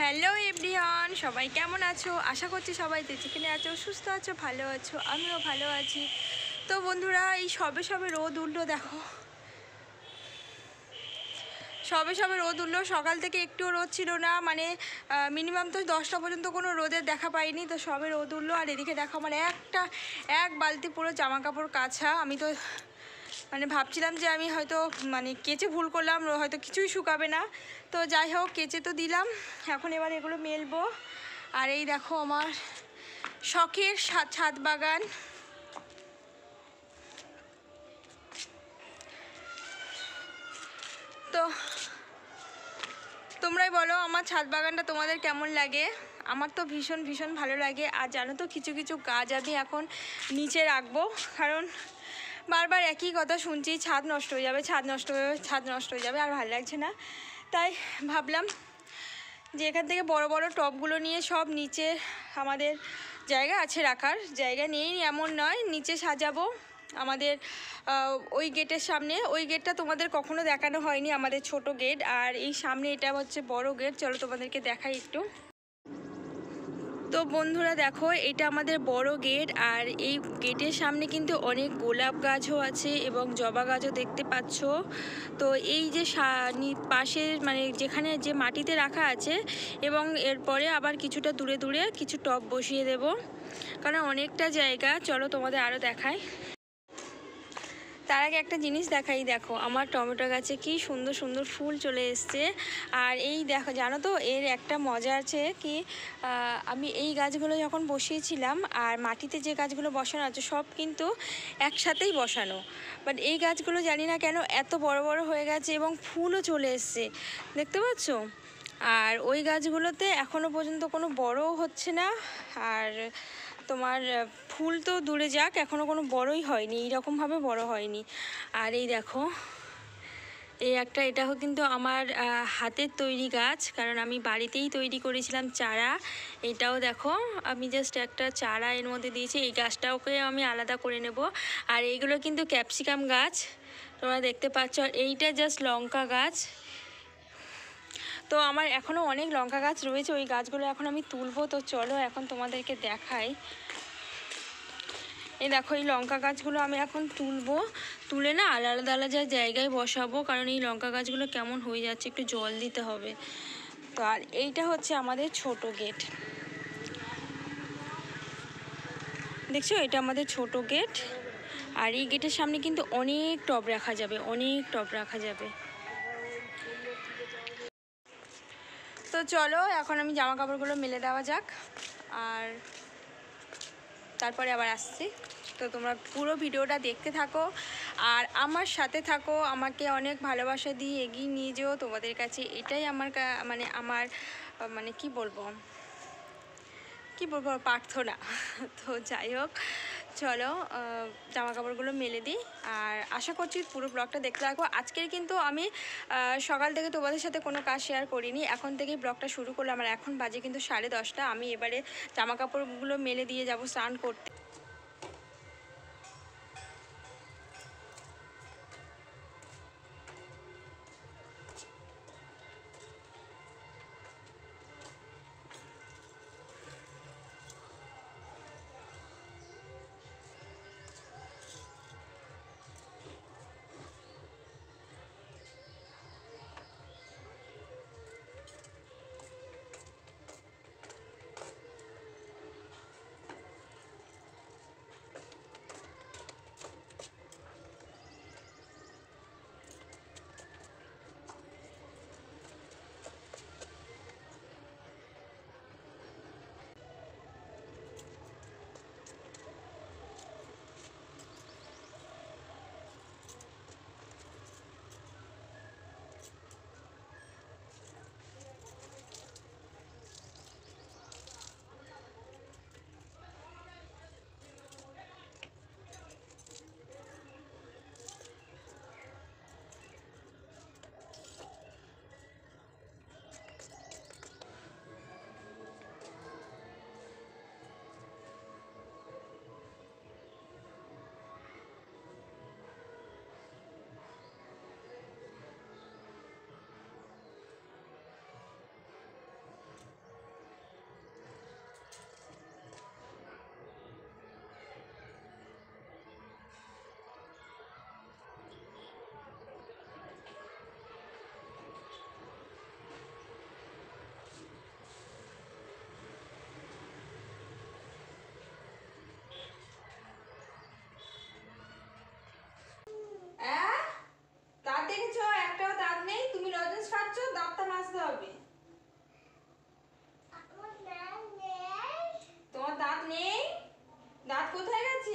Hello everyone, সবাই কেমন আছো? আশা করছি সবাই যেখানে আছো সুস্থ আছো, ভালো আছো। আমিও ভালো আছি। তো বন্ধুরা, এই সবে সবে রোদ উঠলো, দেখো সবে সবে রোদ উঠলো। সকাল থেকে একটুও রোদ ছিল না, মানে মিনিমাম তো 10টা পর্যন্ত কোনো রোদের দেখা পাইনি। তো সবে রোদ উঠলো। আর এদিকে দেখো আমার এক বালতি পুরো জামা কাপড় কাছা। আমি তো মানে ভাবছিলাম যে আমি হয়তো কেচে ভুল করলাম, হয়তো কিছুই শুকাবে না। তো যাই হোক, কেচে তো দিলাম। এখন এবার এগুলো মেলবো। আর এই দেখো আমার শখের ছাদ বাগান। তো তোমরাই বলো আমার ছাদ বাগানটা তোমাদের কেমন লাগে। আমার তো ভীষণ ভীষণ ভালো লাগে। আর জানো তো, কিছু কিছু গাছ আমি এখন নিচে রাখবো, কারণ বারবার একই কথা শুনছি, ছাদ নষ্ট হয়ে যাবে, ছাদ নষ্ট হয়ে যাবে, ছাদ নষ্ট হয়ে যাবে, আর ভালো লাগছে না। তাই ভাবলাম যে এখান থেকে বড় বড় টবগুলো নিয়ে সব নিচে, আমাদের জায়গা আছে রাখার, জায়গা নেই এমন নয়, নিচে সাজাবো। আমাদের ওই গেটের সামনে, ওই গেটটা তোমাদের কখনো দেখানো হয়নি, আমাদের ছোট গেট। আর এই সামনে এটা হচ্ছে বড় গেট, চলো তোমাদেরকে দেখাই একটু। তো বন্ধুরা দেখো, এটা আমাদের বড় গেট। আর এই গেটের সামনে কিন্তু অনেক গোলাপ গাছও আছে এবং জবা গাছও দেখতে পাচ্ছ। তো এই যে পাশের যেখানে যে মাটিতে রাখা আছে, এবং এরপরে আবার কিছুটা দূরে দূরে কিছু টব বসিয়ে দেব, কারণ অনেকটা জায়গা। চলো তোমাদের আরও দেখাই। তার আগে একটা জিনিস দেখাই, দেখো আমার টমেটো গাছে কি সুন্দর সুন্দর ফুল চলে এসছে। আর এই দেখো, জানো তো এর একটা মজা আছে কি, আমি এই গাছগুলো যখন বসিয়েছিলাম, আর মাটিতে যে গাছগুলো বসানো আছে সব কিন্তু একসাথেই বসানো, বাট এই গাছগুলো জানি না কেন এত বড় বড় হয়ে গেছে এবং ফুলও চলে এসছে, দেখতে পাচ্ছ। আর ওই গাছগুলোতে এখনও পর্যন্ত কোনো বড়ও হচ্ছে না। আর তোমার ফুল তো দূরে যাক, এখনও কোনো বড়ই হয়নি, এইরকমভাবে বড় হয়নি। আর এই দেখো, এটাও কিন্তু আমার হাতের তৈরি গাছ, কারণ আমি বাড়িতেই তৈরি করেছিলাম চারা। এটাও দেখো, আমি জাস্ট একটা চারা এর মধ্যে দিয়েছি, এই গাছটাকে আমি আলাদা করে নেব। আর এইগুলো কিন্তু ক্যাপসিকাম গাছ, তোমরা দেখতে পাচ্ছ। আর এইটা জাস্ট লঙ্কা গাছ। তো আমার এখনও অনেক লঙ্কা গাছ রয়েছে, ওই গাছগুলো এখন আমি তুলবো। তো চলো এখন তোমাদেরকে দেখাই। এই দেখো, এই লঙ্কা গাছগুলো আমি এখন তুলে না আলাদা আলাদা জায়গায় বসাবো, কারণ এই লঙ্কা গাছগুলো কেমন হয়ে যাচ্ছে, একটু জল দিতে হবে। তো আর এইটা হচ্ছে আমাদের ছোট গেট, দেখছো, এটা আমাদের ছোট গেট। আর এই গেটের সামনে কিন্তু অনেক টব রাখা যাবে, অনেক টব রাখা যাবে। তো চলো এখন আমি জামা কাপড়গুলো মেলে দেওয়া যাক, আর তারপরে আবার আসছি। তো তোমরা পুরো ভিডিওটা দেখতে থাকো আর আমার সাথে থাকো, আমাকে অনেক ভালোবাসা দিয়ে এগিয়ে নিয়ে যেও তোমাদের কাছে, এটাই আমার কি বলবো প্রার্থনা। তো যাই হোক, চলো জামা কাপড়গুলো মেলে দিই। আর আশা করছি পুরো ব্লগটা দেখতে থাকো। আজকের কিন্তু আমি সকাল থেকে তোমাদের সাথে কোনো কাজ শেয়ার করিনি, এখন থেকেই ব্লগটা শুরু করলাম। আর এখন বাজে কিন্তু 10:30। আমি এবারে জামা কাপড়গুলো মেলে দিয়ে যাব স্নান করতে।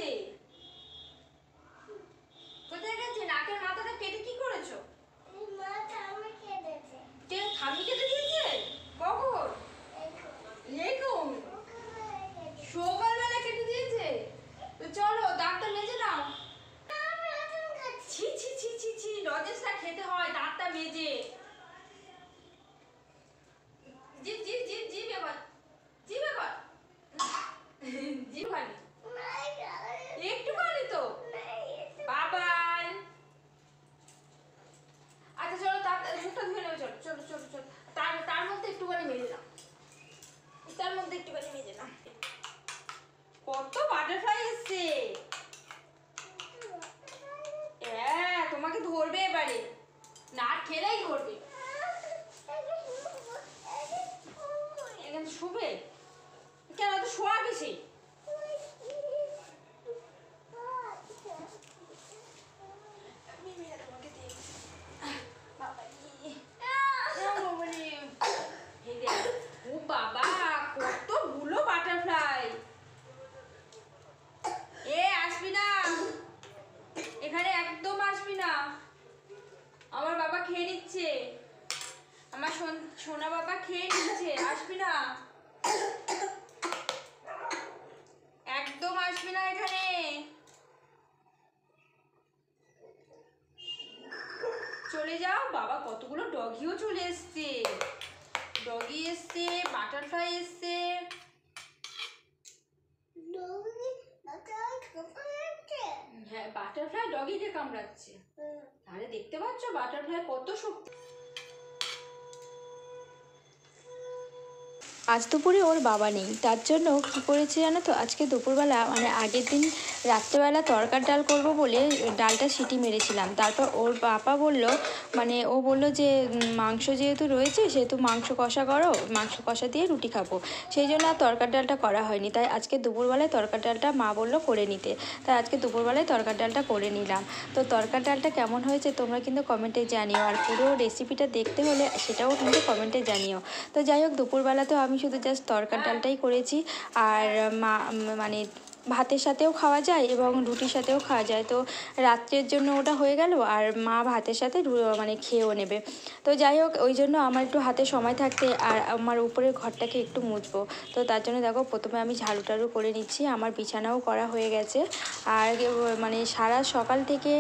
গেছে? কোথায় গেছে? নাকের মাথাটা কেটে কি করেছো? ঠাম্মি কেটে দিয়েছে? কখন? এখন সকালবেলা কেটে দিয়েছে? তো চলো দাঁতটা মেজে নাও। ছি ছি ছি ছি ছি, লজেন্সটা খেতে হয় দাঁতটা মেজে। জিভ জিভ জিভ জিভ এবার, জিভ এবার, জিভ খানি একটুখানি তো বাবাই। আচ্ছা চলো মুখটা ধুয়ে নেবে, চলো চলো চলো চলো। তার মধ্যে একটুখানি মেজে নাও, তার মধ্যে একটুখানি মেজে নাও। কত বাটারফ্লাই এসছে। হ্যাঁ তোমাকে ধরবে এবারে, না খেলেই ধরবে। এখানে শুবে কেন? তো শোয়া গেছে। ও বাবা কতগুলো বাটারফ্লাই। এ আসবি না এখানে, একদম আসবি না। আমার বাবা খেয়ে নিচ্ছে, আমার সোনা বাবা খেয়ে নিচ্ছে, আসবি না, একদম আসবি না এখানে। চলে যাও বাবা। কতগুলো ডগিও চলে এসছে, ডগি এসছে, বাটারফ্লাই এসছে। হ্যাঁ বাটারফ্লাই ডগিকে কামড়াচ্ছে। তাহলে দেখতে পাচ্ছ বাটারফ্লাই কত শক্তি। আজ দুপুরে ওর বাবা নেই, তার জন্য কী করেছে জানো তো, আজকে দুপুরবেলা মানে আগের দিন রাত্রেবেলা তরকার ডাল করব বলে ডালটা সিটি মেরেছিলাম। তারপর ওর বাবা বলল, মানে ও বলল যে মাংস যেহেতু রয়েছে সেহেতু মাংস কষা করো, মাংস কষা দিয়ে রুটি খাবো। সেই জন্য আর তরকার ডালটা করা হয়নি। তাই আজকে দুপুরবেলায় তরকার ডালটা মা বলল করে নিতে, তাই আজকে দুপুরবেলায় তরকার ডালটা করে নিলাম। তো তরকার ডালটা কেমন হয়েছে তোমরা কিন্তু কমেন্টে জানিও, আর পুরো রেসিপিটা দেখতে হলে সেটাও কিন্তু কমেন্টে জানিও। তো যাই হোক দুপুরবেলা তো আমি শুধু জাস্ট তরকার ডালটাই করেছি। আর মানে ভাতের সাথেও খাওয়া যায় এবং রুটির সাথেও খাওয়া যায়। তো রাত্রের জন্য ওটা হয়ে গেল, আর মা ভাতের সাথে মানে খেয়েও নেবে। তো যাই হোক ওই জন্য আমার একটু হাতে সময় থাকতে আর আমার উপরের ঘরটাকে একটু মুছবো। তো তার জন্য দেখো প্রথমে আমি ঝাড়ু টাড়ু করে নিচ্ছি, আমার বিছানাও করা হয়ে গেছে। আর মানে সারা সকাল থেকে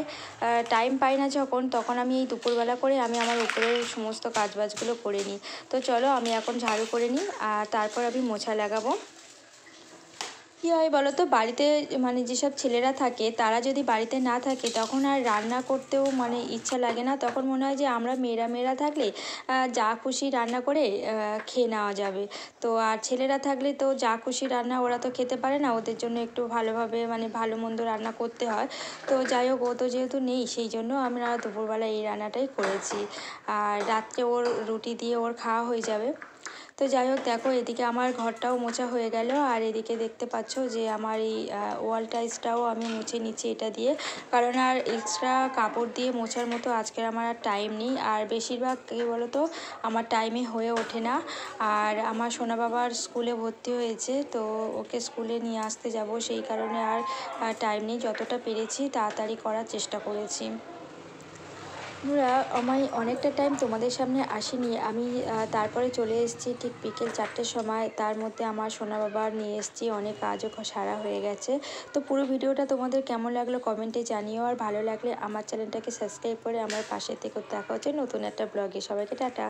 টাইম পাই না যখন, তখন আমি এই দুপুরবেলা করে আমি আমার উপরের সমস্ত কাজবাজগুলো করে নিই। তো চলো আমি এখন ঝাড়ু করে নিই, আর তারপর আমি মোছা লাগাবো। কী হয় বলো তো, বাড়িতে মানে যেসব ছেলেরা থাকে তারা যদি বাড়িতে না থাকে তখন আর রান্না করতেও মানে ইচ্ছা লাগে না। তখন মনে হয় যে আমরা মেয়েরা থাকলে যা খুশি রান্না করে খেয়ে নেওয়া যাবে। তো আর ছেলেরা থাকলে তো যা খুশি রান্না ওরা তো খেতে পারে না, ওদের জন্য একটু ভালোভাবে মানে ভালো মন্দ রান্না করতে হয়। তো যাই হোক ও তো যেহেতু নেই সেই জন্য আমরা দুপুরবেলা এই রান্নাটাই করেছি, আর রাত্রে ওর রুটি দিয়ে ওর খাওয়া হয়ে যাবে। তো যাই হোক দেখো এদিকে আমার ঘরটাও মোছা হয়ে গেল, আর এদিকে দেখতে পাচ্ছ যে আমার এই ওয়াল টাইলসটাও আমি মুছে নিচ্ছি এটা দিয়ে, কারণ আর এক্সট্রা কাপড় দিয়ে মোছার মতো আজকের আমার আর টাইম নেই। আর বেশিরভাগ কী বলো তো আমার টাইমে হয়ে ওঠে না। আর আমার সোনা বাবার স্কুলে ভর্তি হয়েছে, তো ওকে স্কুলে নিয়ে আসতে যাব, সেই কারণে আর টাইম নেই। যতটা পেরেছি তাড়াতাড়ি করার চেষ্টা করেছি। বন্ধুরা আমি অনেকটা টাইম তোমাদের সামনে আসিনি, আমি তারপরে চলে এসেছি ঠিক বিকেল 4টের সময়। তার মধ্যে আমার সোনা বাবার নিয়ে এসেছি, অনেক কাজও সারা হয়ে গেছে। তো পুরো ভিডিওটা তোমাদের কেমন লাগলো কমেন্টে জানিও, আর ভালো লাগলে আমার চ্যানেলটাকে সাবস্ক্রাইব করে আমার পাশে থেকে দেখা হচ্ছে নতুন একটা ব্লগে। সবাইকে টাটা।